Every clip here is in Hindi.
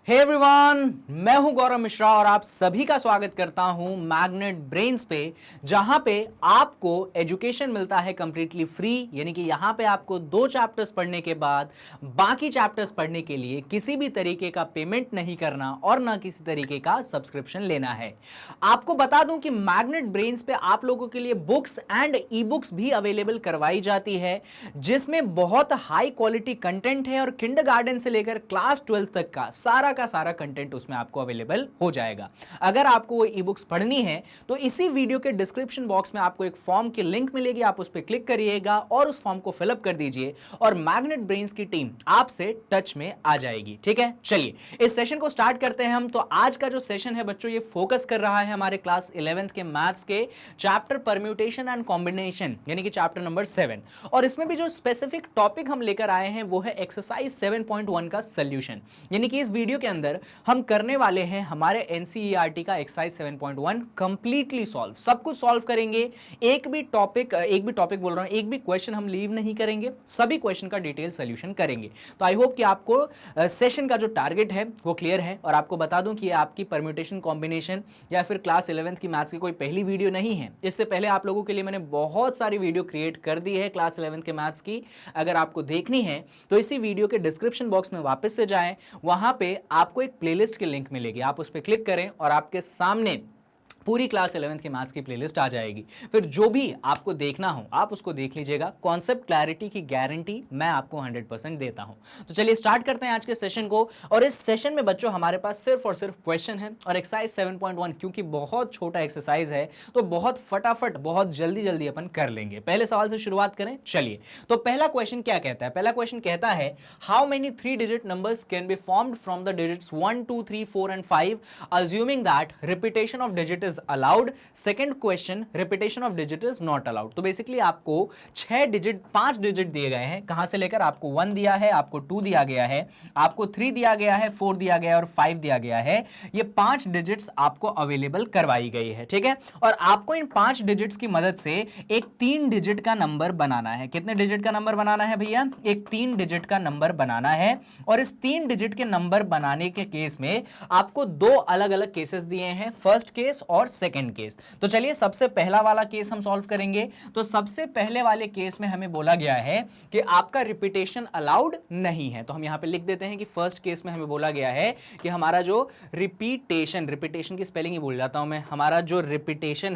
हे एवरीवन, मैं हूं गौरव मिश्रा और आप सभी का स्वागत करता हूं मैग्नेट ब्रेन्स पे, जहां पे आपको एजुकेशन मिलता है कंप्लीटली फ्री। यानी कि यहां पे आपको 2 चैप्टर्स पढ़ने के बाद बाकी चैप्टर्स पढ़ने के लिए किसी भी तरीके का पेमेंट नहीं करना और ना किसी तरीके का सब्सक्रिप्शन लेना है। आपको बता दूं कि मैग्नेट ब्रेन्स पे आप लोगों के लिए बुक्स एंड ई बुक्स भी अवेलेबल करवाई जाती है, जिसमें बहुत हाई क्वालिटी कंटेंट है और किंडरगार्टन से लेकर क्लास 12 तक का सारा कंटेंट उसमें आपको अवेलेबल हो जाएगा। अगर आपको वो ई बुक्स पढ़नी है तो इसी वीडियो के डिस्क्रिप्शन बॉक्स में आपको एक फॉर्म की लिंक मिलेगी, आप उस पर क्लिक करिएगा और उस फॉर्म को फिलअप कर दीजिए और मैग्नेट ब्रेन्स की टीम आपसे टच में आ जाएगी। ठीक है, चलिए इस सेशन को स्टार्ट करते हैं हम। तो आज का जो सेशन है बच्चों, ये फोकस कर रहा है हमारे क्लास 11th के मैथ्स के चैप्टर परम्यूटेशन एंड कॉम्बिनेशन, यानी कि चैप्टर नंबर 7। और इसमें भी जो स्पेसिफिक टॉपिक हम लेकर आए हैं वो है एक्सरसाइज 7.1 का सोल्यूशन। यानी कि इस वीडियो के अंदर हम करने वाले हैं हमारे एनसीईआरटी का एक्सरसाइज 7.1 कंप्लीटली सॉल्व। सब कुछ सॉल्व करेंगे, एक भी टॉपिक बोल रहा हूं, एक भी क्वेश्चन हम लीव नहीं करेंगे, सभी क्वेश्चन का डिटेल सोल्यूशन करेंगे। तो आई होप कि आपको सेशन का जो टारगेट है वो क्लियर है। और आपको बता दूं कि आपकी परम्यूटेशन कॉम्बिनेशन या फिर क्लास 11th की मैथ्स की कोई पहली वीडियो नहीं है। इससे पहले आप लोगों के लिए मैंने बहुत सारी वीडियो क्रिएट कर दी है क्लास 11th के मैथ्स की। अगर आपको देखनी है तो इसी वीडियो के डिस्क्रिप्शन बॉक्स में वापस से जाएं, वहां पे आपको एक प्लेलिस्ट की लिंक मिलेगी, आप उस पर क्लिक करें और आपके सामने पूरी क्लास 11th की मैथ्स की प्लेलिस्ट आ जाएगी। फिर जो भी आपको देखना हो आप उसको देख लीजिएगा। कॉन्सेप्ट क्लैरिटी की गारंटी मैं आपको 100% देता हूं। तो चलिए स्टार्ट करते हैं आज के सेशन को। और इस सेशन में बच्चों हमारे पास सिर्फ और सिर्फ क्वेश्चन है और एक्सरसाइज 7.1 क्योंकि बहुत छोटा एक्सरसाइज है तो बहुत फटाफट बहुत जल्दी अपन कर लेंगे। पहले सवाल से शुरुआत करें, चलिए। तो पहला क्वेश्चन क्या कहता है? पहला क्वेश्चन कहता है how many 3 digit numbers can be formed from the digits 1 2 3 4 and 5 assuming that repetition of digit is allowed. Second question, repetition of digit is not allowed. तो बेसिकली आपको 5 डिजिट दिए गए हैं। कहां से लेकर? आपको 1 दिया है, आपको 2 दिया गया है, आपको 3 दिया गया है, 4 दिया गया है और 5 दिया गया है। ये 5 डिजिट्स आपको अवेलेबल करवाई गई है। ठीक है, और आपको इन 5 डिजिट्स की मदद से एक 3 डिजिट का नंबर बनाना है। कितने डिजिट का नंबर बनाना है भैया? एक 3 डिजिट का नंबर बनाना है। और इस 3 डिजिट के नंबर बनाने के केस में आपको 2 अलग अलग केसेस दिए हैं, फर्स्ट केस और सेकंड केस। तो चलिए सबसे पहला वाला केस हम सॉल्व करेंगे। तो सबसे पहले वाले केस में हमें बोला गया है कि आपका रिपीटेशन अलाउड नहीं है। तो हम यहां पे लिख देते हैं कि फर्स्ट केस में हमें बोला गया है कि हमारा जो रिपीटेशन की स्पेलिंग ही भूल जाता हूं मैं, हमारा जो रिपीटेशन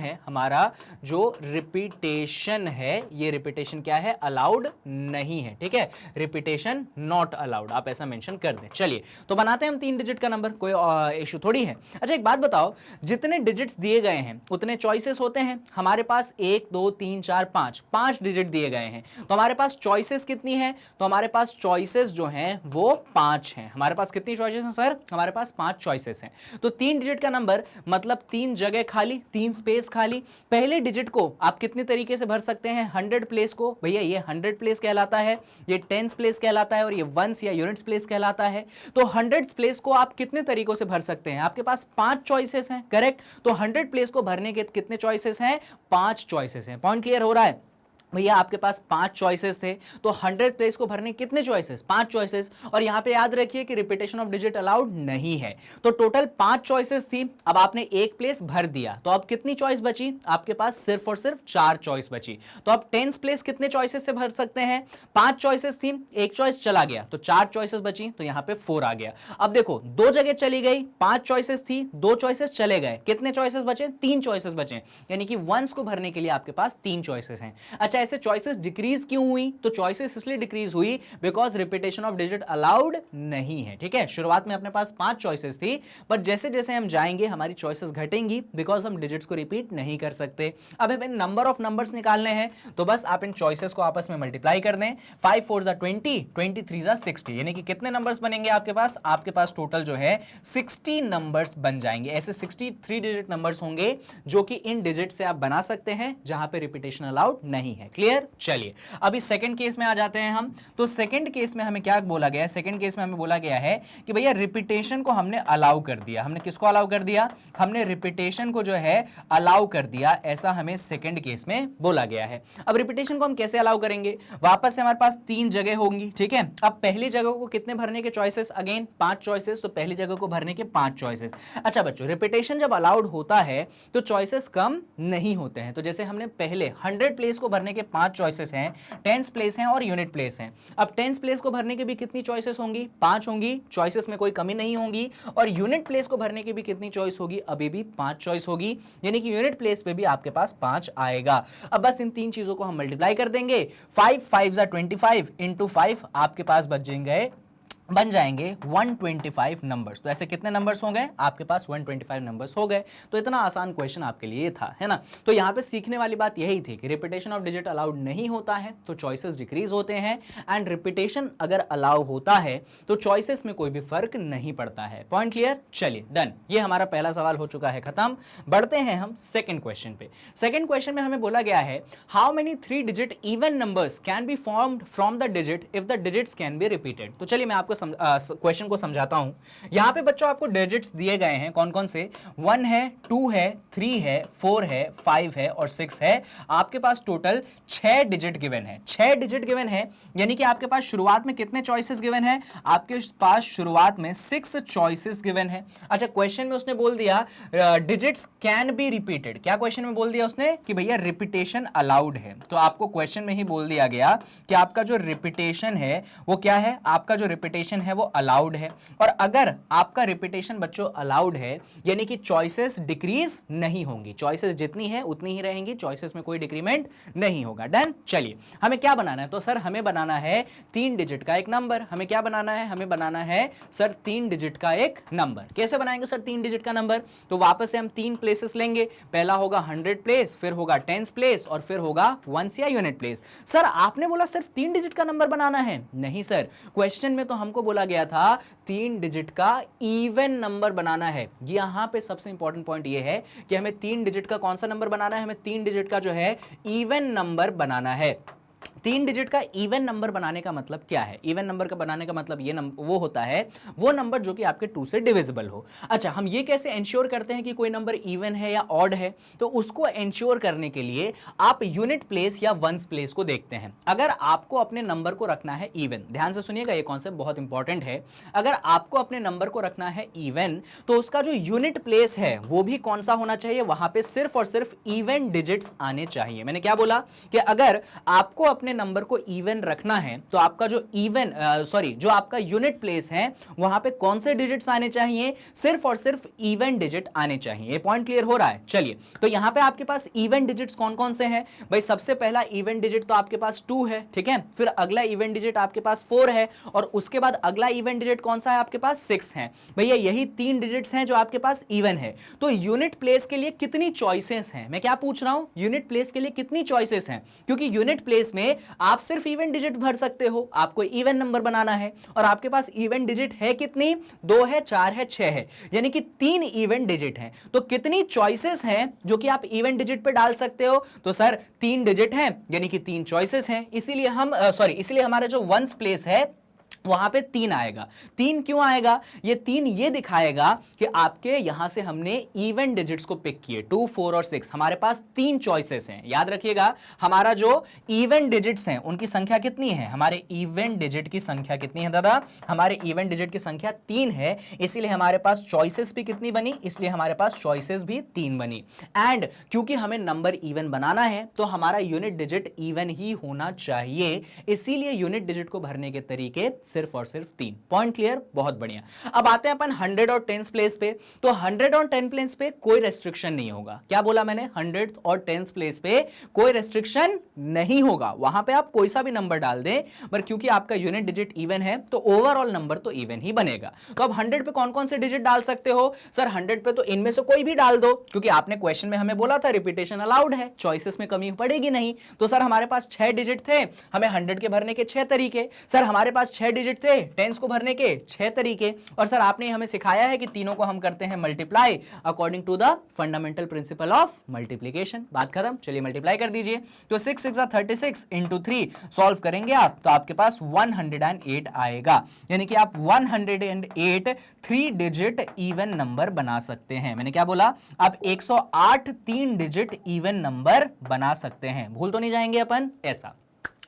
है, ये रिपीटेशन क्या है? अलाउड नहीं है। ठीक है, रिपीटेशन नॉट अलाउड, आप ऐसा मेंशन कर दें। चलिए तो बनाते हैं हम 3 डिजिट का नंबर, कोई इशू थोड़ी है। अच्छा एक बात बताओ, जितने डिजिट्स दिए गए हैं उतने चॉइसेस होते हैं। हमारे पास 1 2 3 4 5 डिजिट दिए गए हैं, तो हमारे पास चॉइसेस कितनी है? तो हमारे पास चॉइसेस जो हैं वो 5 हैं। हमारे पास कितनी चॉइसेस हैं सर? हमारे पास 5 चॉइसेस हैं। तो 3 डिजिट का नंबर मतलब 3 जगह खाली, 3 स्पेस खाली। पहले डिजिट को आप कितने तरीके से भर सकते हैं? 100 प्लेस को, भैया ये 100 प्लेस कहलाता है, ये 10 प्लेस कहलाता है और ये वंस या यूनिट्स प्लेस कहलाता है। तो 100 प्लेस को आप कितने तरीकों से भर सकते हैं? आपके पास 5 चॉइसेस हैं, करेक्ट। तो 100 प्लेस को भरने के कितने चॉइसेस हैं? 5 चॉइसेस हैं। पॉइंट क्लियर हो रहा है भैया? आपके पास 5 चॉइसेस थे, तो 100 प्लेस को भरने कितने चॉइसेस? 5 चॉइसेस। और यहां पे याद रखिए कि रिपीटेशन ऑफ डिजिट अलाउड नहीं है। तो टोटल 5 चॉइसेस थी, अब आपने एक प्लेस भर दिया, तो अब कितनी चॉइस बची? आपके पास सिर्फ और सिर्फ 4 चॉइस बची। तो अब 10 प्लेस कितने चॉइसेस से भर सकते हैं? 5 चॉइसेस थी, एक चॉइस चला गया तो 4 चॉइसेस बची, तो यहां पे 4 आ गया। अब देखो 2 जगह चली गई, 5 चॉइसेस थी, 2 चॉइसेस चले गए, कितने चॉइसेस बचे? 3 चॉइसेस बचे, यानी कि वंस को भरने के लिए आपके पास 3 चॉइसेस हैं। अच्छा ऐसे चॉइसेस डिक्रीज क्यों हुई? तो चॉइसेस इसलिए डिक्रीज हुई because repetition of digit allowed नहीं है। ठीक है, शुरुआत में अपने पास 5 चॉइसेस थी, पर जैसे जैसे हम जाएंगे हमारी चॉइसेस घटेंगी बिकॉज हम डिजिट्स को रिपीट नहीं कर सकते। अब हमें नंबर ऑफ नंबर्स निकालने हैं, तो बस आप इन चॉइसेस को आपस में मल्टीप्लाई कर दें। 5 4 20, 23 60, यानी कि कितने नंबर्स बनेंगे आपके पास? आपके पास टोटल जो है 60 नंबर्स बन जाएंगे। ऐसे 63 डिजिट नंबर्स होंगे जो कि इन डिजिट से आप बना सकते हैं जहां पे रिपीटेशन अलाउड नहीं है। है। क्लियर? चलिए अभी सेकंड केस में आ जाते हैं हम। तो सेकंड केस में हमें क्या बोला गया है? सेकंड केस में हमें बोला गया है कि भैया रिपीटेशन को हमने अलाउ कर दिया। हमने किसको अलाउ कर दिया? हमने रिपीटेशन को जो है अलाउ कर दिया, ऐसा हमें सेकंड केस में बोला गया है। अब रिपीटेशन को हम कैसे अलाउ करेंगे? वापस से हमारे पास 3 जगह होंगी, ठीक है। अब पहली जगह को कितने भरने के चॉइसेस? अगेन 5 चॉइसेस, तो पहली जगह को भरने के 5 चॉइसेस। अच्छा बच्चों, रिपीटेशन जब अलाउड होता है तो चॉइसेस कम नहीं होते हैं। तो जैसे हमने पहले 100 प्लेस को भरने के 5 चॉइसेस हैं, टेंस प्लेस हैं और यूनिट प्लेस हैं। अब टेंस प्लेस को भरने के भी कितनी चॉइसेस होंगी? 5 होंगी, चॉइसेस में कोई कमी नहीं होगी। और यूनिट प्लेस को भरने की भी कितनी चॉइस होगी? अभी भी 5 चॉइस होगी, यानी कि यूनिट प्लेस पे भी आपके पास 5 आएगा। अब बस इन 3 चीजों को हम मल्टीप्लाई कर देंगे। 5 5 25 इंटू 5 आपके पास बन जाएंगे 125 नंबर्स। तो ऐसे कितने नंबर्स हो गए? आपके पास 125 नंबर्स हो गए। तो इतना आसान क्वेश्चन आपके लिए था, है ना। तो यहां पे सीखने वाली बात यही थी कि रिपीटेशन ऑफ डिजिट अलाउड नहीं होता है तो चॉइसेस डिक्रीज होते हैं, एंड रिपीटेशन अगर अलाउ होता है तो चॉइसेस में कोई भी फर्क नहीं पड़ता है। Point clear? चलिए डन, ये हमारा पहला सवाल हो चुका है खत्म। बढ़ते हैं हम सेकंड क्वेश्चन पे। सेकंड क्वेश्चन में हमें बोला गया है how many 3 digit even numbers can be formed from the digit if the digits can be repeated. तो चलिए मैं आपको क्वेश्चन को समझाता हूं। यहां पे बच्चों आपको डिजिट्स दिए गए हैं, कौन कौन से? 1 है, 2 है, 3 है, 4 है, 5 है और 6 है। आपके पास टोटल 6 डिजिट गिवन है। 6 डिजिट गिवन है, यानी कि आपके पास शुरुआत में कितने चॉइसेस गिवन है? आपके पास शुरुआत में 6 चॉइसेस गिवन है। अच्छा, क्वेश्चन में उसने बोल दिया डिजिट्स कैन बी रिपीटेड। क्या क्वेश्चन में बोल दिया उसने? कि भैया रिपीटेशन अलाउड है। तो आपको क्वेश्चन में ही बोल दिया गया कि आपका जो रिपीटेशन है वो क्या है? आपका जो रिपीटेशन है वो अलाउड है। और अगर आपका रिपीटेशन बच्चों अलाउड है, यानी कि चॉइसेस डिक्रीज नहीं होंगी, चॉइसेस जितनी है उतनी ही रहेंगी, चॉइसेस में कोई डिक्रीमेंट नहीं होगा। डन। चलिए हमें क्या बनाना है? तो सर हमें बनाना है 3 डिजिट का एक नंबर। हमें क्या बनाना है? हमें बनाना है सर 3 डिजिट का एक नंबर। कैसे बनाएंगे सर 3 डिजिट का नंबर? तो वापस से हम 3 प्लेसेस लेंगे। पहला होगा 100 प्लेस, फिर होगा टेंस प्लेस और फिर होगा वंस या यूनिट प्लेस। सर आपने बोला सिर्फ 3 डिजिट का नंबर बनाना है? नहीं सर, क्वेश्चन में तो हमको बोला गया था 3 डिजिट का इवन नंबर बनाना है। यहां पे सबसे इंपॉर्टेंट पॉइंट ये है कि हमें 3 डिजिट का कौन सा नंबर बनाना है? हमें 3 डिजिट का जो है इवन नंबर बनाना है। 3 डिजिट का इवन नंबर बनाने का मतलब क्या है? इवन नंबर का बनाने का मतलब ये वो होता है वो नंबर जो कि आपके 2 से डिविजिबल हो। अच्छा, हम ये कैसे इंश्योर करते हैं कि कोई नंबर इवन है या ऑड है? तो उसको इंश्योर करने के लिए आप यूनिट प्लेस या वंस प्लेस को देखते हैं। अगर आपको अपने नंबर को रखना है इवन, ध्यान से सुनिएगा, ये कॉन्सेप्ट बहुत इंपॉर्टेंट है। अगर आपको अपने नंबर को रखना है इवन, तो उसका जो यूनिट प्लेस है वो भी कौन सा होना चाहिए? वहां पे सिर्फ और सिर्फ इवन डिजिट्स आने चाहिए। मैंने क्या बोला कि अगर आपको अपने नंबर को इवन रखना है तो आपका जो जो आपका यूनिट प्लेस है वहां पे कौन से डिजिट्स आने चाहिए? सिर्फ और सिर्फ इवन डिजिट आने चाहिए। ये पॉइंट क्लियर हो रहा है? चलिए, तो यहां पे आपके पास इवन डिजिट्स कौन कौन से हैं भाई? सबसे पहला इवन डिजिट तो आपके पास 2 है, ठीक है। फिर अगला इवन डिजिट आपके पास 4 है और उसके बाद अगला इवन डिजिट कौन सा है? आपके पास 6 है। भैया यही 3 डिजिट्स हैं जो आपके पास इवन है। तो यूनिट प्लेस के लिए कितनी चॉइसेस हैं? मैं क्या पूछ रहा हूं, यूनिट प्लेस के लिए कितनी चॉइसेस हैं? क्योंकि यूनिट प्लेस में आप सिर्फ इवन डिजिट भर सकते हो, आपको इवन नंबर बनाना है और आपके पास इवन डिजिट है कितनी? 2 है, 4 है, 6 है, यानी कि 3 इवन डिजिट हैं। तो कितनी चॉइसेस हैं जो कि आप इवन डिजिट पे डाल सकते हो? तो सर 3 डिजिट हैं, यानी कि 3 चॉइसेस हैं। इसीलिए हमारा जो वंस प्लेस है वहां पे 3 आएगा। 3 क्यों आएगा? ये 3 ये दिखाएगा कि आपके यहां से हमने इवन डिजिट्स को पिक किए 2, 4 और 6। हमारे पास 3 चॉइसेस हैं। याद रखिएगा, हमारा जो इवन डिजिट्स हैं उनकी संख्या कितनी है? हमारे इवन डिजिट की संख्या कितनी है दादा? हमारे इवन डिजिट की संख्या 3 है, इसीलिए हमारे पास चॉइसेस भी कितनी बनी? इसलिए हमारे पास चॉइसेस भी 3 बनी। एंड क्योंकि हमें नंबर इवन बनाना है तो हमारा यूनिट डिजिट इवन ही होना चाहिए, इसीलिए यूनिट डिजिट को भरने के तरीके सिर्फ और सिर्फ 3। Point clear? बहुत बढ़िया। अब आते हैं अपन 100 और 10 प्लेस पे। तो 100 और 10 प्लेस पे कोई रेस्ट्रिक्शन नहीं होगा। क्या बोला मैंने? 100 और 10 प्लेस पे कोई रेस्ट्रिक्शन नहीं होगा, वहां पे आप कोई सा भी नंबर डाल दें, पर क्योंकि आपका यूनिट डिजिट इवन है तो ओवरऑल नंबर तो इवन ही बनेगा। तो अब 100 पे कौन कौन से डिजिट डाल सकते हो? सर 100 पे तो इनमें से कोई भी डाल दो, क्योंकि आपने क्वेश्चन में हमें बोला था रिपीटेशन अलाउड है, चॉइसेस में कमी पड़ेगी नहीं। तो सर हमारे पास 6 डिजिट थे, हमें 100 के भरने के 6 तरीके। सर हमारे पास 6 डिजिट थे टेंस को भरने के 6 तरीके, और सर आपने हमें सिखाया है कि तीनों को हम करते हैं multiply according to the fundamental principle of multiplication. बात खत्म, चलिए मल्टीप्लाई कर दीजिए। तो 6 6 36 इंटू 3 सॉल्व करेंगे आप तो आपके पास 108 आएगा, यानी कि आप 108 3 डिजिट इवन नंबर बना सकते हैं। मैंने क्या बोला, आप 108 3 डिजिट इवन नंबर बना सकते हैं। भूल तो नहीं जाएंगे अपन ऐसा।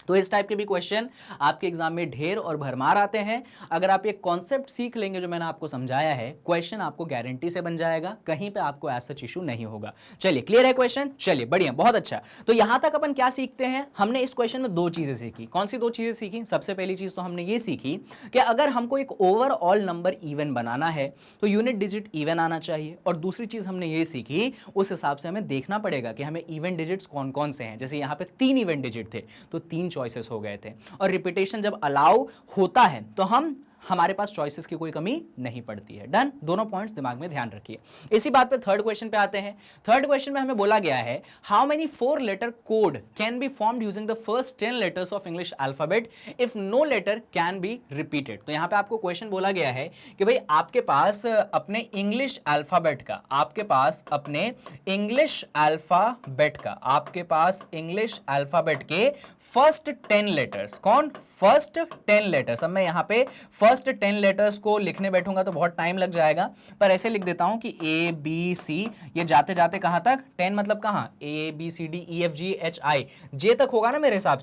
तो इस टाइप के भी क्वेश्चन आपके एग्जाम में ढेर और भरमार आते हैं। अगर आप ये कॉन्सेप्ट सीख लेंगे जो मैंने आपको समझाया है, क्वेश्चन आपको गारंटी से बन जाएगा, कहीं पे आपको ऐसा इशू नहीं होगा। चलिए क्लियर है क्वेश्चन, चलिए बढ़िया, बहुत अच्छा। तो यहां तक अपन क्या सीखते हैं, हमने इस क्वेश्चन में 2 चीजें सीखी। कौन सी 2 चीजें सीखी? सबसे पहली चीज तो हमने ये सीखी कि अगर हमको एक ओवरऑल नंबर इवन बनाना है तो यूनिट डिजिट इवन आना चाहिए, और दूसरी चीज हमने ये सीखी उस हिसाब से हमें देखना पड़ेगा कि हमें इवन डिजिट्स कौन कौन से हैं। जैसे यहाँ पे 3 इवन डिजिट थे तो 3 चॉइसेस हो गए थे, और रिपीटेशन जब अलाउ होता है तो हमारे पास चॉइसेस की कोई कमी नहीं पड़ती है। डन, दोनों पॉइंट्स दिमाग में ध्यान रखिए। इसी बात पे थर्ड क्वेश्चन पे आते हैं। थर्ड क्वेश्चन में हमें बोला गया है how many 4 letter code can be formed using the first 10 letters of English alphabet if no letter can be repeated. तो यहां पे आपको क्वेश्चन बोला गया है कि भाई आपके पास अपने इंग्लिश अल्फाबेट का, आपके पास इंग्लिश अल्फाबेट के फर्स्ट 10 लेटर्स, कौन? First 10 letters. अब मैं यहां पे फर्स्ट 10 लेटर्स को लिखने बैठूंगा तो बहुत टाइम लग जाएगा, पर ऐसे लिख देता हूं कि ए बी सी, ये जाते जाते कहां तक? 10 मतलब कहां? A B C D E F G H I, J तक होगा ना मेरे हिसाब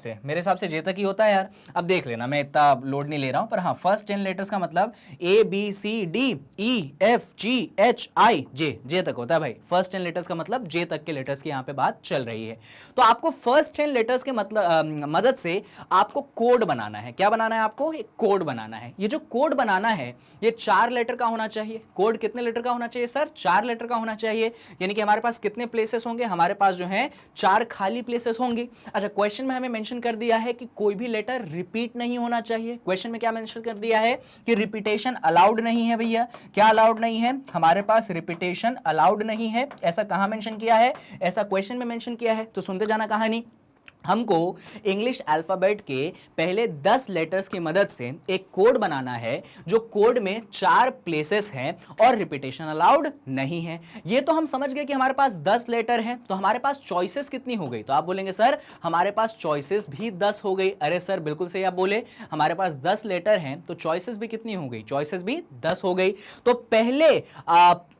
से जे तक ही होता है यार। अब देख लेना, मैं इतना लोड नहीं ले रहा हूं, पर हाँ फर्स्ट 10 लेटर्स का मतलब A B C D E F G H I J तक होता है भाई। फर्स्ट 10 लेटर्स का मतलब जे तक के लेटर्स की यहां पे बात चल रही है। तो आपको फर्स्ट 10 लेटर्स के मतलब मदद से आपको कोड बनाना है। क्या बनाना है आपको? एक कोड बनाना है। ये जो कोड बनाना है ये 4 लेटर का होना चाहिए। कोड कितने लेटर का होना चाहिए सर? 4 लेटर का होना चाहिए। यानी कि हमारे पास कितने प्लेसेस होंगे? हमारे पास जो है 4 खाली प्लेसेस होंगे। अच्छा, क्वेश्चन में हमें मेंशन कर दिया है कि कोई भी लेटर रिपीट नहीं होना चाहिए। क्वेश्चन में क्या मेंशन कर दिया है कि रिपीटेशन अलाउड नहीं है भैया। क्या अलाउड नहीं है? हमारे पास रिपीटेशन अलाउड नहीं है। ऐसा कहां मेंशन किया है? ऐसा क्वेश्चन में मेंशन किया है। तो सुनते जाना कहानी। हमको इंग्लिश अल्फाबेट के पहले 10 लेटर्स की मदद से एक कोड बनाना है जो कोड में 4 प्लेसेस हैं और रिपीटेशन अलाउड नहीं है। ये तो हम समझ गए कि हमारे पास 10 लेटर हैं, तो हमारे पास चॉइसेस कितनी हो गई? तो आप बोलेंगे सर हमारे पास चॉइसेस भी 10 हो गई। अरे सर बिल्कुल सही आप बोले, हमारे पास 10 लेटर हैं तो चॉइसेस भी कितनी हो गई? चॉइसेस भी 10 हो गई। तो पहले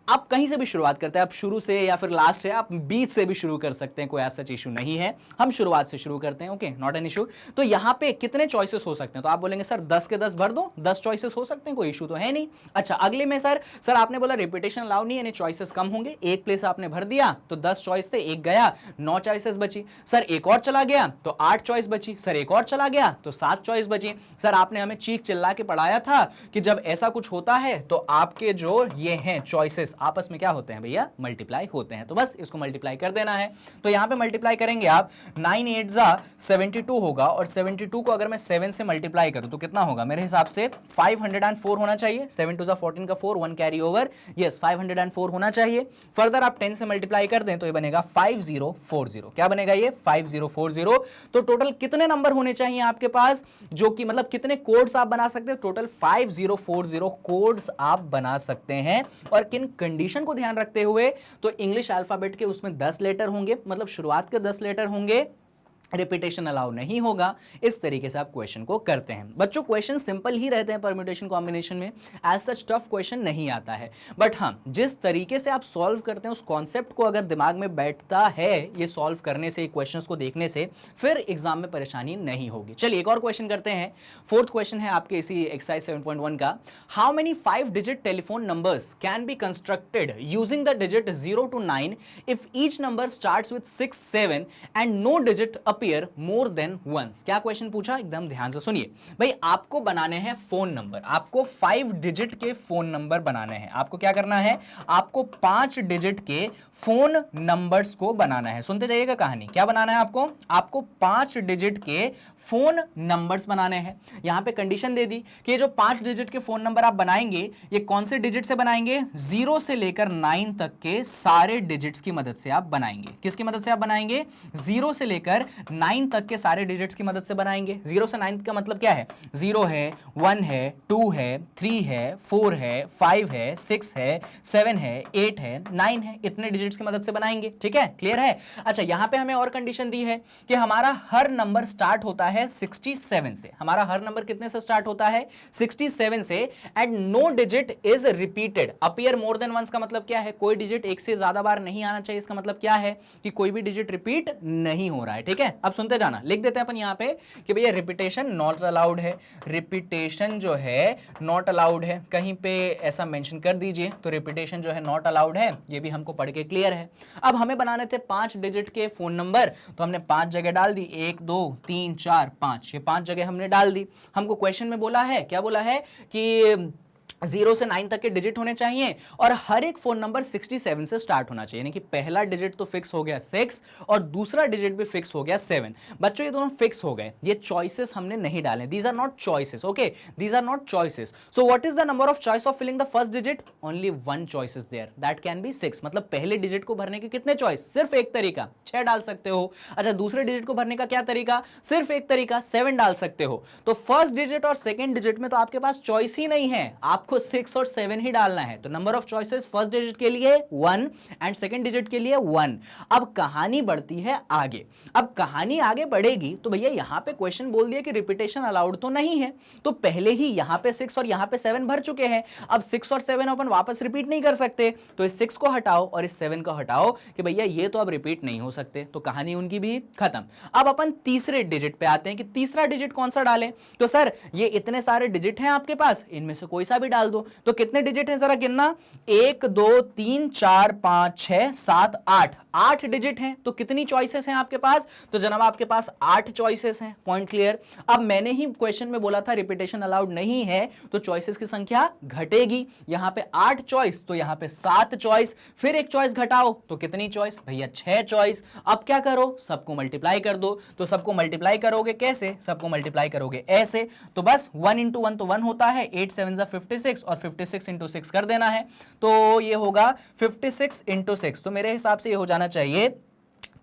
आप कहीं से भी शुरुआत करते हैं, आप शुरू से या फिर लास्ट से, आप बीच से भी शुरू कर सकते हैं, कोई ऐसा इशू नहीं है। हम शुरुआत से शुरू करते हैं, ओके, नॉट एन इशू। तो यहां पे कितने चॉइसेस हो सकते हैं? तो आप बोलेंगे सर 10 के 10 भर दो, 10 चॉइसेस हो सकते हैं, कोई इशू तो है नहीं। अच्छा, अगले में सर आपने बोला रिपीटेशन अलाउ नहीं, यानी चॉइसेस कम होंगे। एक प्लेस आपने भर दिया तो 10 चॉइस थे, एक गया, 9 चॉइसेस बची। सर एक और चला गया तो 8 चॉइस बची। सर एक और चला गया तो 7 चॉइस बची। सर आपने हमें चीख चिल्ला के पढ़ाया था कि जब ऐसा कुछ होता है तो आपके जो ये हैं चॉइसेस आपस में क्या होते हैं भैया? मल्टीप्लाई होते हैं। तो बस इसको मल्टीप्लाई कर देना है। तो यहां पे मल्टीप्लाई करेंगे आप, 9 8 जा 72 होगा, और 72 को अगर मैं 7 से मल्टीप्लाई करूं तो कितना होगा? मेरे हिसाब से 504 होना चाहिए। 7 2 जा 14 का 4, 1 कैरी ओवर, यस 504 होना चाहिए। फर्दर आप 10 से मल्टीप्लाई कर दें तो ये बनेगा 5040। क्या बनेगा ये? 5040। तो टोटल कितने नंबर होने चाहिए आपके पास, जो कि मतलब कितने कोड्स आप बना सकते हैं? टोटल 5040 कोड्स आप बना सकते हैं। और किन कंडीशन को ध्यान रखते हुए? तो इंग्लिश अल्फाबेट के उसमें 10 लेटर होंगे, मतलब शुरुआत के 10 लेटर होंगे, रिपीटेशन अलाउ नहीं होगा। इस तरीके से आप क्वेश्चन को करते हैं। बच्चों क्वेश्चन सिंपल ही रहते हैं परम्यूटेशन कॉम्बिनेशन में, एज सच टफ क्वेश्चन नहीं आता है। बट हाँ, जिस तरीके से आप सॉल्व करते हैं उस कॉन्सेप्ट को अगर दिमाग में बैठता है ये सॉल्व करने से, क्वेश्चंस को देखने से, फिर एग्जाम में परेशानी नहीं होगी। चलिए एक और क्वेश्चन करते हैं। फोर्थ क्वेश्चन है आपके इसी एक्सरसाइज 7.1 का। How many 5 digit telephone numbers can be constructed using the digit 0 to 9 if each number starts with 6 7 and no digit appear more than once? क्या क्वेश्चन पूछा, एकदम ध्यान से सुनिए भाई। आपको बनाने हैं फोन नंबर, आपको 5 डिजिट के फोन नंबर बनाने हैं। आपको क्या करना है? आपको 5 डिजिट के फोन नंबर्स को बनाना है। सुनते जाइएगा कहानी। क्या बनाना है आपको? आपको 5 डिजिट के फोन नंबर्स बनाने हैं। यहां पे कंडीशन दे दी कि ये जो 5 डिजिट के फोन नंबर आप बनाएंगे ये कौन से डिजिट से बनाएंगे, 0 से लेकर 9 तक के सारे डिजिट्स की मदद से आप बनाएंगे। किसकी मदद से आप बनाएंगे, 0 से लेकर 9 तक के सारे डिजिट्स की मदद से बनाएंगे। 0 से 9 का मतलब क्या है, 0 है, 1 है, 2 है, 3 है, 4 है, 5 है, 6 है, 7 है, 8 है, 9 है, इतने डिजिट्स की मदद से बनाएंगे। ठीक है, क्लियर है। अच्छा, यहां पे हमें और कंडीशन दी है कि हमारा हर नंबर स्टार्ट होता है 67 से। हमारा हर नंबर कितने से स्टार्ट होता है, 67 से। And no digit is repeated appear more than once का मतलब क्या है, कोई डिजिट एक से ज्यादा बार नहीं आना चाहिए। इसका मतलब क्या है कि कोई भी डिजिट रिपीट नहीं हो रहा है। ठीक है, अब सुनते जाना, लिख देते हैं अपन यहां पे कि भैया रिपीटेशन नॉट अलाउड है। रिपीटेशन जो है नॉट अलाउड है, कहीं पे ऐसा मेंशन कर दीजिए तो रिपीटेशन जो है नॉट अलाउड है। ये भी हमको पढ़ के क्लियर है। अब हमें बनाने थे 5 डिजिट के फोन नंबर, तो हमने 5 जगह डाल दी, 1 2 3 4 5, ये 5 जगह हमने डाल दी। हमको क्वेश्चन में बोला है, क्या बोला है कि 0 से 9 तक के डिजिट होने चाहिए और हर एक फोन नंबर 67 से स्टार्ट होना चाहिए। यानी कि पहला डिजिट तो फिक्स हो गया 6 और दूसरा डिजिट भी फिक्स हो गया 7। बच्चों ये दोनों फिक्स हो गए, ये चॉइसेस हमने नहीं डाले, these are not choices. Okay, these are not choices. So what is the number of choice of filling the first digit, only 1 choice is there, that can be 6। मतलब पहले डिजिट को भरने के कितने चॉइस, सिर्फ एक तरीका, 6 डाल सकते हो। अच्छा, दूसरे डिजिट को भरने का क्या तरीका, सिर्फ एक तरीका, 7 डाल सकते हो। तो फर्स्ट डिजिट और सेकंड डिजिट में तो आपके पास चॉइस ही नहीं है, आपको 6 और 7 ही डालना है। तो number of choices first digit के लिए 1 एंड सेकंड डिजिट के लिए 1। अब कहानी बढ़ती है आगे। अब कहानी आगे बढ़ेगी तो भैया यहां पे क्वेश्चन बोल दिया कि रिपीटेशन अलाउड तो नहीं है, तो पहले ही यहां पे 6 और यहां पे 7 भर चुके हैं। अब 6 और 7 अपन वापस रिपीट नहीं कर सकते, तो इस 6 को हटाओ और इस 7 को हटाओ कि भैया ये तो अब रिपीट नहीं हो सकते, तो कहानी उनकी भी खत्म। अब अपन तीसरे डिजिट पे आते हैं कि तीसरा डिजिट कौन सा डालें। तो सर ये इतने सारे डिजिट हैं आपके पास, इनमें से कोई सा भी डाल दो। तो कितने डिजिट हैं जरा गिनना, 1 2 3 4 5 6 7 8, 8 डिजिट हैं। तो कितनी चॉइसेस हैं आपके पास, तो जनाब आपके पास 8 चॉइसेस हैं। Point clear. अब मैंने ही क्वेश्चन में बोला था रिपीटेशन अलाउड नहीं है, तो चॉइसेस की संख्या घटेगी। यहां पे 8 चॉइस तो यहां पे 7 चॉइस, फिर एक चॉइस घटाओ तो कितनी चॉइस, भैया 6 चॉइस। अब क्या करो, सबको मल्टीप्लाई कर दो। तो सबको मल्टीप्लाई करोगे कैसे, सबको मल्टीप्लाई करोगे ऐसे। तो बस 1 into 1 तो 1 होता है, 8 7 56 और 56 into 6 कर देना है, तो ये होगा 56 into 6। तो मेरे हिसाब से ये हो जाना चाहिए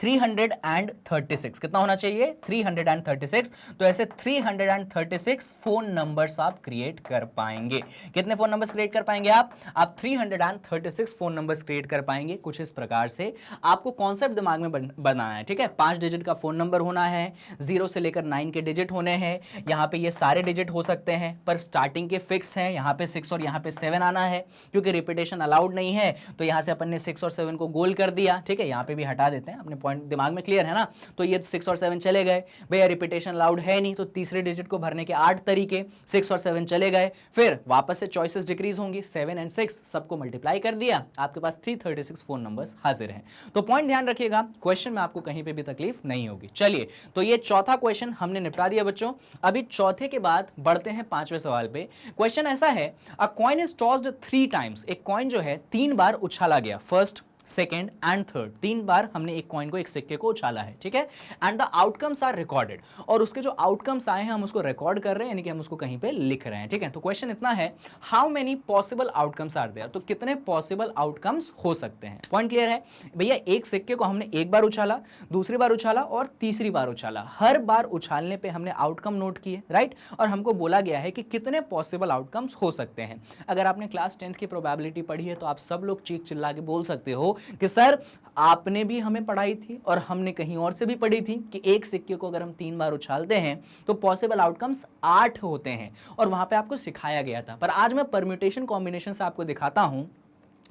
336। कितना होना चाहिए, 336। तो ऐसे 336 फोन नंबर्स आप क्रिएट कर पाएंगे। कितने फोन नंबर्स क्रिएट कर पाएंगे आप 336 फोन नंबर्स क्रिएट कर पाएंगे। कुछ इस प्रकार से आपको कॉन्सेप्ट दिमाग में बनाना है। ठीक है, 5 डिजिट का फोन नंबर होना है, 0 से लेकर 9 के डिजिट होने हैं। यहां पे ये सारे डिजिट हो सकते हैं पर स्टार्टिंग के फिक्स हैं, यहां पे 6 और यहां पे 7 आना है। क्योंकि रिपीटेशन अलाउड नहीं है तो यहां से अपन ने 6 और 7 को गोल कर दिया। ठीक है, यहां पे भी हटा देते हैं, अपने पॉइंट दिमाग में क्लियर है ना। तो ये 6 और 7 चले गए, भैया रिपीटेशन अलाउड है नहीं, तो तीसरे डिजिट को भरने के 8 तरीके, 6 और 7 चले गए। फिर वापस से चॉइसेस डिक्रीज होंगी, 7 एंड 6 सबको मल्टीप्लाई कर दिया, आपके पास 336 फोन नंबर्स हाजिर हैं। तो पॉइंट ध्यान रखिएगा, क्वेश्चन में आपको कहीं पे भी तकलीफ नहीं होगी। चलिए, तो ये चौथा क्वेश्चन हमने निपटा दिया बच्चों। अभी चौथे के बाद बढ़ते हैं 5वें सवाल पे। क्वेश्चन ऐसा है, अ कॉइन इज टॉस्ड 3 टाइम्स। एक कॉइन जो है 3 बार उछाला गया, फर्स्ट सेकेंड एंड थर्ड, 3 बार हमने एक कॉइन को, एक सिक्के को उछाला है। ठीक है, and the outcomes are recorded, और उसके जो आउटकम्स आए हैं हम उसको रिकॉर्ड कर रहे हैं, यानी कि हम उसको कहीं पे लिख रहे हैं। ठीक है, तो क्वेश्चन इतना है, how many possible outcomes are there. तो कितने पॉसिबल आउटकम्स हो सकते हैं। पॉइंट क्लियर है भैया, एक सिक्के को हमने एक बार उछाला, दूसरी बार उछाला और तीसरी बार उछाला। हर बार उछालने पे हमने आउटकम नोट किए, राइट, और हमको बोला गया है कि कितने पॉसिबल आउटकम्स हो सकते हैं। अगर आपने क्लास 10th की प्रोबेबिलिटी पढ़ी है तो आप सब लोग चीख चिल्ला के बोल सकते हो कि सर आपने भी हमें पढ़ाई थी और हमने कहीं और से भी पढ़ी थी कि एक सिक्के को अगर हम 3 बार उछालते हैं तो पॉसिबल आउटकम्स 8 होते हैं, और वहां पे आपको सिखाया गया था। पर आज मैं परम्यूटेशन कॉम्बिनेशन से आपको दिखाता हूं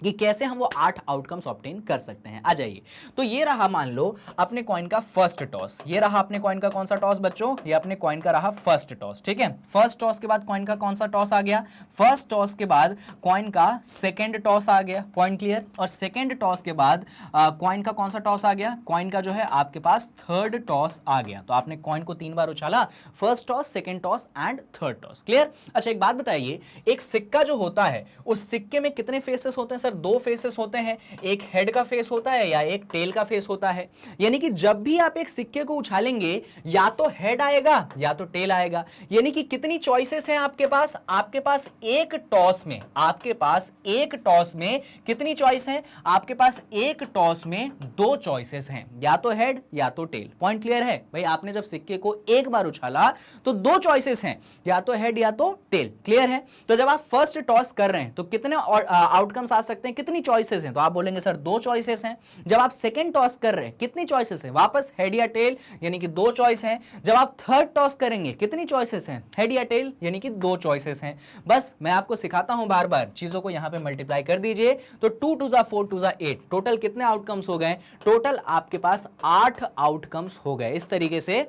कि कैसे हम वो 8 आउटकम्स ऑब्टेन कर सकते हैं। आ जाइए, तो ये रहा मान लो अपने कॉइन का फर्स्ट टॉस। ये रहा अपने कॉइन का कौन सा टॉस बच्चों, ये अपने कॉइन का रहा फर्स्ट टॉस। ठीक है, फर्स्ट टॉस के बाद कॉइन का कौन सा टॉस आ गया, फर्स्ट टॉस के बाद कॉइन का सेकंड टॉस आ गया। Point clear. और सेकंड टॉस के बाद कॉइन का कौन सा टॉस आ गया, कॉइन का जो है आपके पास थर्ड टॉस आ गया। तो आपने कॉइन को 3 बार उछाला, first toss, second toss and third toss. Clear. अच्छा, एक बात बताइए, एक सिक्का जो होता है उस सिक्के में कितने फेसेस होते हैं सर, सर दो फेसेस होते हैं, एक हेड का फेस होता है या एक टेल का फेस होता है। यानी कि जब भी आप एक सिक्के को उछालेंगे या तो हेड आएगा या तो टेल आएगा। यानी कि कितनी चॉइसेस हैं आपके पास? आपके पास एक टॉस में, आपके पास एक टॉस में कितनी चॉइस है? आपके पास एक टॉस में दो चॉइसेस हैं, या तो हेड या तो टेल। पॉइंट क्लियर है भाई? आपने जब सिक्के को एक बार उछाला तो दो चॉइसेस हैं, या तो हेड या तो टेल। क्लियर है? तो जब आप फर्स्ट टॉस कर रहे हैं तो कितने आउटकम्स आ सकते हैं, कितनी चॉइसेस हैं? तो आप बोलेंगे सर दो चॉइसेस हैं। जब आप सेकंड टॉस कर रहे हैं कितनी चॉइसेस हैं? वापस हेड या टेल, यानी कि दो चॉइस हैं। जब आप थर्ड टॉस करेंगे कितनी चॉइसेस हैं? हेड या टेल, यानी कि दो चॉइसेस हैं। बस मैं आपको सिखाता हूं बार बार, चीजों को यहां पे मल्टीप्लाई कर दीजिए तो 2 2 4 2 8, टोटल कितने आउटकम्स हो गए? टोटल आपके पास 8 आउटकम्स हो गए। इस तरीके से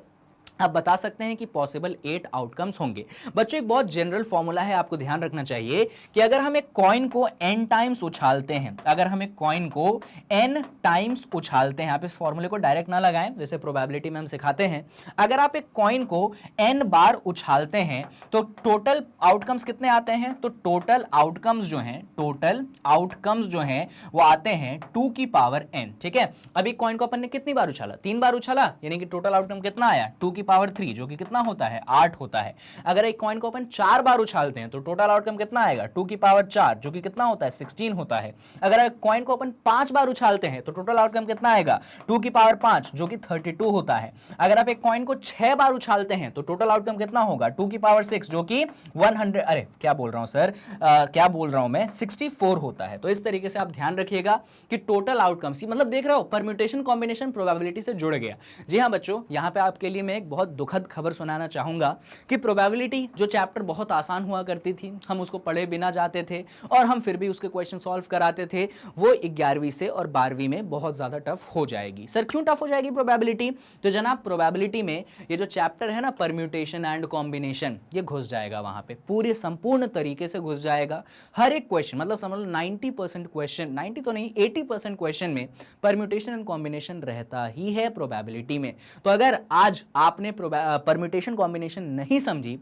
आप बता सकते हैं कि पॉसिबल 8 आउटकम्स होंगे। बच्चों एक बहुत जनरल फॉर्मूला है, आपको ध्यान रखना चाहिए कि अगर हम एक कॉइन को n टाइम्स उछालते हैं, अगर हम एक कॉइन को n टाइम्स उछालते हैं, आप इस फॉर्मूले को डायरेक्ट ना लगाएं, जैसे प्रोबेबिलिटी में हम सिखाते हैं। अगर आप एक कॉइन को n बार उछालते हैं तो टोटल आउटकम्स कितने आते हैं? तो टोटल आउटकम्स जो हैं, टोटल आउटकम्स जो हैं वो आते हैं 2 की पावर n। ठीक है, अभी कॉइन को अपन ने कितनी बार उछाला? 3 बार उछाला, यानी कि टोटल आउटकम कितना आया? 2 की पावर 3, जो कि कितना होता है? 8 होता है। अगर एक कॉइन को अपन 4 बार उछालते हैं तो टोटल आउटकम कितना आएगा? 2 की पावर 4, जो कि कितना होता है? 16 होता है। अगर एक कॉइन को अपन 5 बार उछालते हैं तो टोटल आउटकम कितना आएगा? 2 की पावर 5, जो कि 32 होता है। अगर आप एक कॉइन को 6 बार उछालते हैं तो टोटल आउटकम कितना होगा? 2 की पावर 6, जो कि 100, अरे क्या बोल रहा हूं सर, क्या बोल रहा हूं मैं, 64 होता है। तो इस तरीके से आप ध्यान रखिएगा कि टोटल आउटकम्स, मतलब देख रहा हो परम्यूटेशन कॉम्बिनेशन प्रोबेबिलिटी से जुड़ गया। जी हां बच्चों, यहां पे आपके लिए मैं एक बहुत दुखद खबर सुनाना चाहूंगा कि प्रोबेबिलिटी जो चैप्टर बहुत आसान हुआ करती थी, हम उसको पढ़े बिना जाते थे और हम फिर भी उसके क्वेश्चन सॉल्व कराते थे, वो 11वीं से और 12वीं में बहुत ज्यादा टफ हो जाएगी। सर क्यों टफ हो जाएगी प्रोबेबिलिटी? तो जनाब प्रोबेबिलिटी में ये जो चैप्टर है ना, परम्यूटेशन एंड कॉम्बिनेशन, ये घुस जाएगा वहां पे, पूरे संपूर्ण तरीके से घुस जाएगा। हर एक क्वेश्चन, मतलब समझ लो 90% क्वेश्चन, 90 तो नहीं 80% क्वेश्चन में परम्यूटेशन एंड कॉम्बिनेशन रहता ही है प्रोबेबिलिटी में। तो अगर आज आपने परम्यूटेशन कॉम्बिनेशन नहीं समझी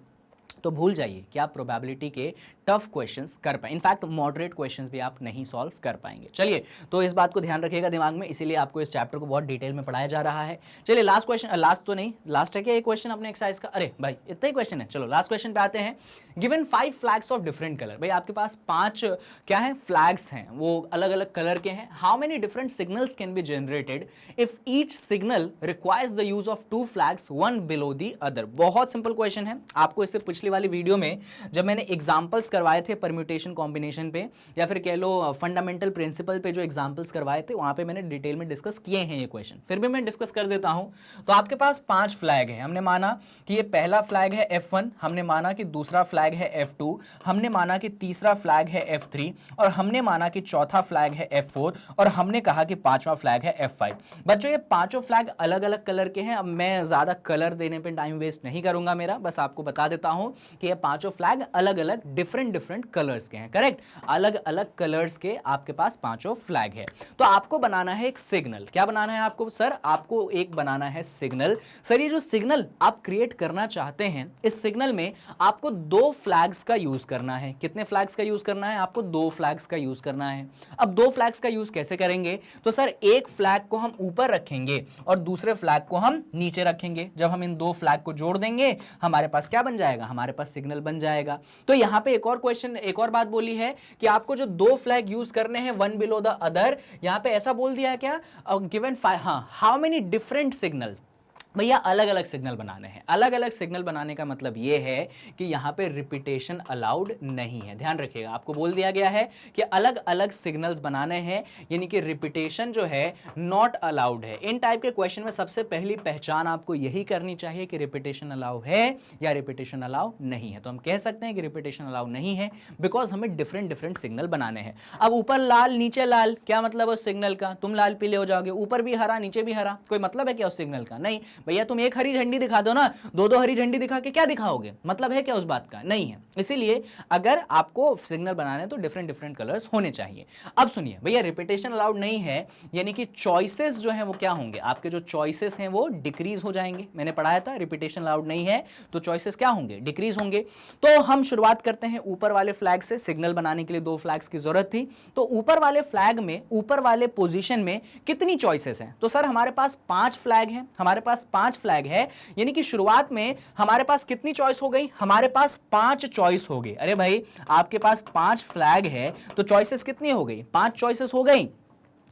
तो भूल जाइए कि आप प्रोबेबिलिटी के टफ क्वेश्चंस कर पाए, इनफैक्ट मॉडरेट क्वेश्चंस भी आप नहीं सॉल्व कर पाएंगे। चलिए, तो इस बात को ध्यान रखिएगा दिमाग में, इसीलिए आपको इस चैप्टर को बहुत डिटेल में पढ़ाया जा रहा है। चलिए लास्ट क्वेश्चन, लास्ट तो नहीं, लास्ट है क्या ये क्वेश्चन अपने एक्सरसाइज का? अरे भाई इतना ही क्वेश्चन है। चलो लास्ट क्वेश्चन पे आते हैं। Given 5 flags of different colour, भाई आपके पास 5 क्या है? फ्लैग्स हैं, वो अलग अलग कलर के हैं। How many different signals can be generated if each signal requires the use of 2 flags, one below the other? बहुत सिंपल क्वेश्चन है। आपको इससे पिछली वाली वीडियो में जब मैंने एग्जांपल्स करवाए थे परम्यूटेशन कॉम्बिनेशन पे, या फिर कह लो फंडामेंटल प्रिंसिपल पे, जो एग्जांपल्स करवाए थे वहां पे मैंने डिटेल में डिस्कस किए हैं ये क्वेश्चन, फिर भी मैं डिस्कस कर देता हूं। तो आपके पास 5 फ्लैग है। हमने माना कि ये पहला फ्लैग है F1, हमने माना कि दूसरा फ्लैग है F2, हमने माना कि तीसरा फ्लैग है F3, और हमने माना कि चौथा फ्लैग है F4, और हमने कहा कि पांचवा फ्लैग है F5। बच्चों ये पांचों फ्लैग अलग अलग कलर के हैं। अब मैं ज्यादा कलर देने पे टाइम वेस्ट नहीं करूंगा मेरा, बस आपको बता देता हूं कि ये पांचों फ्लैग अलग अलग डिफरेंट कलर्स के हैं। करेक्ट, अलग अलग कलर्स के आपके पास पांचों फ्लैग है। तो आपको बनाना है एक सिग्नल। क्या बनाना है आपको? सर आपको एक बनाना है सिग्नल। सर ये जो सिग्नल आप क्रिएट करना चाहते हैं, इस सिग्नल में आपको 2 फ्लैग्स का यूज करना है। कितने फ्लैग्स का यूज करना है? आपको 2 फ्लैग्स का यूज करना है। अब 2 फ्लैग्स का यूज कैसे करेंगे? तो सर एक फ्लैग को हम ऊपर रखेंगे और दूसरे फ्लैग को हम नीचे रखेंगे। जब हम इन 2 फ्लैग को जोड़ देंगे हमारे पास क्या बन जाएगा? हमारे पास सिग्नल बन जाएगा। तो यहां पे एक और क्वेश्चन, एक और बात बोली है कि आपको जो 2 फ्लैग यूज करने हैं वन बिलो द अदर, यहां पे ऐसा बोल दिया है क्या? Given how many different signal, भैया अलग अलग सिग्नल बनाने हैं। अलग अलग सिग्नल बनाने का मतलब यह है कि यहां पे रिपीटेशन अलाउड नहीं है। ध्यान रखिएगा, आपको बोल दिया गया है कि अलग अलग सिग्नल्स बनाने हैं, यानी कि रिपीटेशन जो है नॉट अलाउड है। इन टाइप के क्वेश्चन में सबसे पहली पहचान आपको यही करनी चाहिए कि रिपीटेशन अलाउ है या रिपीटेशन अलाउ नहीं है। तो हम कह सकते हैं कि रिपीटेशन अलाउ नहीं है बिकॉज हमें डिफरेंट सिग्नल बनाने हैं। अब ऊपर लाल नीचे लाल, क्या मतलब है उस सिग्नल का? तुम लाल पीले हो जाओगे, ऊपर भी हरा नीचे भी हरा, कोई मतलब है क्या उस सिग्नल का? नहीं। भैया तुम एक हरी झंडी दिखा दो ना, दो दो हरी झंडी दिखा के क्या दिखाओगे, मतलब है क्या उस बात का, नहीं है। इसीलिए अगर आपको सिग्नल बनाना है तो डिफरेंट डिफरेंट कलर्स होने चाहिए। अब सुनिए भैया, रिपीटेशन अलाउड नहीं है, यानी कि चॉइसेस जो है वो क्या होंगे, आपके जो चॉइसेस हैं वो डिक्रीज हो जाएंगे। मैंने पढ़ाया था रिपीटेशन अलाउड नहीं है तो चॉइसेस क्या होंगे, डिक्रीज होंगे। तो हम शुरुआत करते हैं ऊपर वाले फ्लैग से। सिग्नल बनाने के लिए दो फ्लैग्स की जरूरत थी, तो ऊपर वाले फ्लैग में, ऊपर वाले पोजीशन में कितनी चॉइसेस हैं, तो सर हमारे पास 5 फ्लैग हैं, हमारे पास 5 फ्लैग है, यानी कि शुरुआत में हमारे पास कितनी चॉइस हो गई, हमारे पास 5 चॉइस हो गई। अरे भाई आपके पास 5 फ्लैग है तो चॉइसेस कितनी हो गई, 5 चॉइसेस हो गई।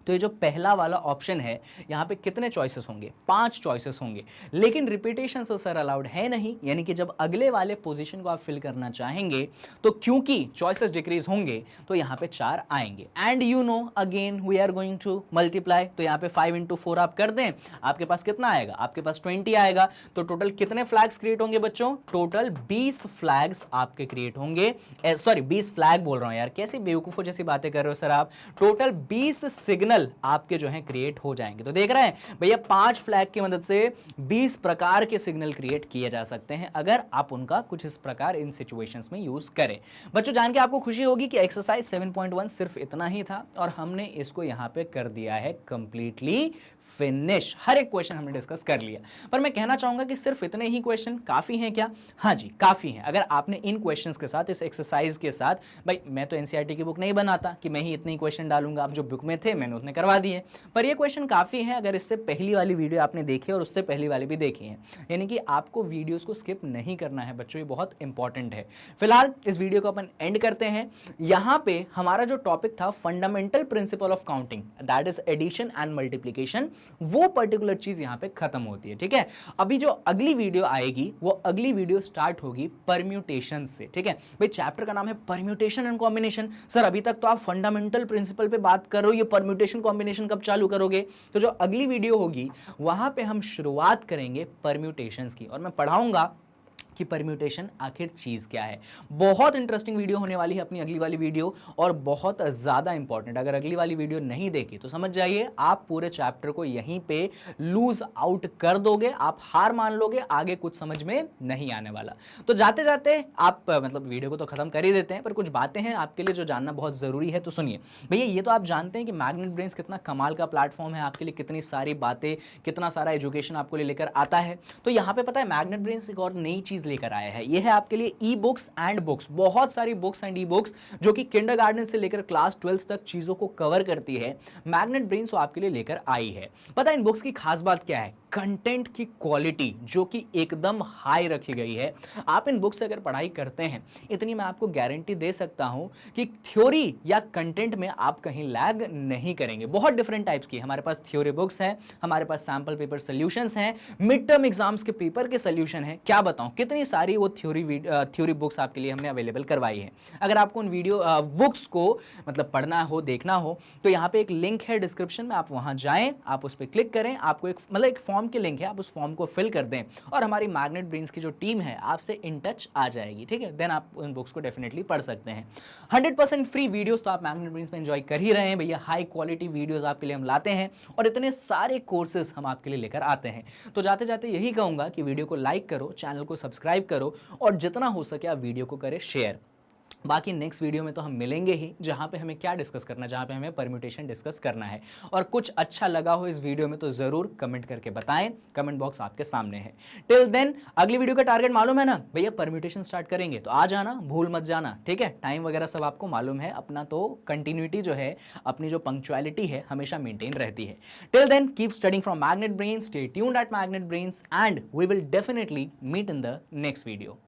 तो ये जो पहला वाला ऑप्शन है यहां पे कितने चॉइसेस होंगे, 5 चॉइसेस होंगे। लेकिन रिपीटेशन तो सर अलाउड है नहीं, यानी कि जब अगले वाले पोजीशन को आप फिल करना चाहेंगे तो क्योंकि चॉइसेस डिक्रीज होंगे तो यहां पे 4 आएंगे। And you know again we are going to multiply, तो यहां पे 5 × 4 आप कर दें, आपके पास कितना आएगा, आपके पास 20 आएगा। तो टोटल कितने फ्लैग्स क्रिएट होंगे बच्चों, टोटल 20 फ्लैग्स आपके क्रिएट होंगे। सॉरी 20 फ्लैग बोल रहा हूं यार, कैसी बेवकूफों जैसी बातें कर रहे हो सर आप। टोटल 20 सिग्नल आपके जो है क्रिएट हो जाएंगे। तो देख रहे हैं भैया 5 फ्लैग की मदद से 20 प्रकार के सिग्नल क्रिएट किए जा सकते हैं अगर आप उनका कुछ इस प्रकार इन सिचुएशंस में यूज करें। बच्चों जान के आपको खुशी होगी कि एक्सरसाइज 7.1 सिर्फ इतना ही था और हमने इसको यहां पे कर दिया है कंप्लीटली फिनिश। हर एक क्वेश्चन हमने डिस्कस कर लिया, पर मैं कहना चाहूंगा कि सिर्फ इतने ही क्वेश्चन काफी हैं क्या, हाँ जी काफी हैं। अगर आपने इन क्वेश्चंस के साथ, इस एक्सरसाइज के साथ, भाई मैं तो एनसीईआरटी की बुक नहीं बनाता कि मैं ही इतने ही क्वेश्चन डालूंगा, आप जो बुक में थे मैंने उतने करवा दिए, पर ये क्वेश्चन काफी हैं अगर इससे पहली वाली वीडियो आपने देखी और उससे पहली वाली भी देखी है, यानी कि आपको वीडियोस को स्किप नहीं करना है बच्चों, ये बहुत इंपॉर्टेंट है। फिलहाल इस वीडियो को अपन एंड करते हैं। यहां पे हमारा जो टॉपिक था fundamental principle of counting, that is addition and multiplication, वो पर्टिकुलर चीज यहां पे खत्म होती है। ठीक है, अभी जो अगली वीडियो आएगी वो अगली वीडियो स्टार्ट होगी परम्यूटेशन से। ठीक है भाई, चैप्टर का नाम है परम्यूटेशन एंड कॉम्बिनेशन। सर अभी तक तो आप फंडामेंटल प्रिंसिपल पे बात कर रहे हो, ये परम्यूटेशन कॉम्बिनेशन कब चालू करोगे? तो जो अगली वीडियो होगी वहां पे हम शुरुआत करेंगे परम्यूटेशंस की, और मैं पढ़ाऊंगा कि परम्यूटेशन आखिर चीज क्या है। बहुत इंटरेस्टिंग वीडियो होने वाली है अपनी अगली वाली वीडियो, और बहुत ज्यादा इंपॉर्टेंट। अगर अगली वाली वीडियो नहीं देखी तो समझ जाइए आप पूरे चैप्टर को यहीं पे लूज आउट कर दोगे, आप हार मान लोगे, आगे कुछ समझ में नहीं आने वाला। तो जाते जाते आप मतलब वीडियो को तो खत्म कर ही देते हैं, पर कुछ बातें हैं आपके लिए जो जानना बहुत जरूरी है। तो सुनिए भैया, ये तो आप जानते हैं कि मैग्नेट ब्रेन्स कितना कमाल का प्लेटफॉर्म है आपके लिए, कितनी सारी बातें, कितना सारा एजुकेशन आपको लेकर आता है। तो यहाँ पे पता है मैग्नेट ब्रेन्स एक और नई चीज लेकर आया है, यह है आपके लिए ई बुक्स एंड बुक्स। बहुत सारी बुक्स एंड ई बुक्स जो कि किंडरगार्टन से लेकर क्लास 12 तक चीजों को कवर करती है, मैग्नेट ब्रेन्स आपके लिए लेकर आई है। पता है इन बुक्स की खास बात क्या है? कंटेंट की क्वालिटी जो कि एकदम हाई रखी गई है। आप इन बुक्स से अगर पढ़ाई करते हैं, इतनी मैं आपको गारंटी दे सकता हूं कि थ्योरी या कंटेंट में आप कहीं लैग नहीं करेंगे। बहुत डिफरेंट टाइप्स की हमारे पास थ्योरी बुक्स हैं, हमारे पास सैंपल पेपर सॉल्यूशंस हैं, मिड टर्म एग्जाम्स के पेपर के सॉल्यूशन हैं, क्या बताऊं कितनी सारी वो थ्योरी बुक्स आपके लिए हमने अवेलेबल करवाई है। अगर आपको उन वीडियो बुक्स को मतलब पढ़ना हो, देखना हो, तो यहाँ पे एक लिंक है डिस्क्रिप्शन में, आप वहां जाएं, आप उस पर क्लिक करें, आपको एक मतलब एक फॉर्म की लिंक है, आप उस फॉर्म को फिल कर दें और हमारी मैग्नेट ब्रेन्स की जो टीम है आपसे इन टच आ जाएगी। ठीक है, देन आप उन बुक्स को डेफिनेटली पढ़ सकते हैं। 100% फ्री वीडियोस तो आप मैग्नेट ब्रेन्स में एंजॉय कर ही रहे हैं भैया, हाई क्वालिटी वीडियोस आपके लिए हम लाते हैं और इतने सारे कोर्सेज हम आपके लिए लेकर आते हैं। तो जाते जाते यही कहूंगा कि वीडियो को लाइक करो, चैनल को सब्सक्राइब करो और जितना हो सके आप वीडियो को करें शेयर। बाकी नेक्स्ट वीडियो में तो हम मिलेंगे ही, जहां पे हमें क्या डिस्कस करना है, जहां पे हमें परम्यूटेशन डिस्कस करना है। और कुछ अच्छा लगा हो इस वीडियो में तो जरूर कमेंट करके बताएं, कमेंट बॉक्स आपके सामने है। टिल देन अगली वीडियो का टारगेट मालूम है ना भैया, परम्यूटेशन स्टार्ट करेंगे तो आ जाना, भूल मत जाना। ठीक है, टाइम वगैरह सब आपको मालूम है, अपना तो कंटिन्यूटी जो है, अपनी जो पंक्चुअलिटी है हमेशा मेंटेन रहती है। Till then keep studying from Magnet Brains, stay tuned at Magnet Brains and we will definitely meet in the next video.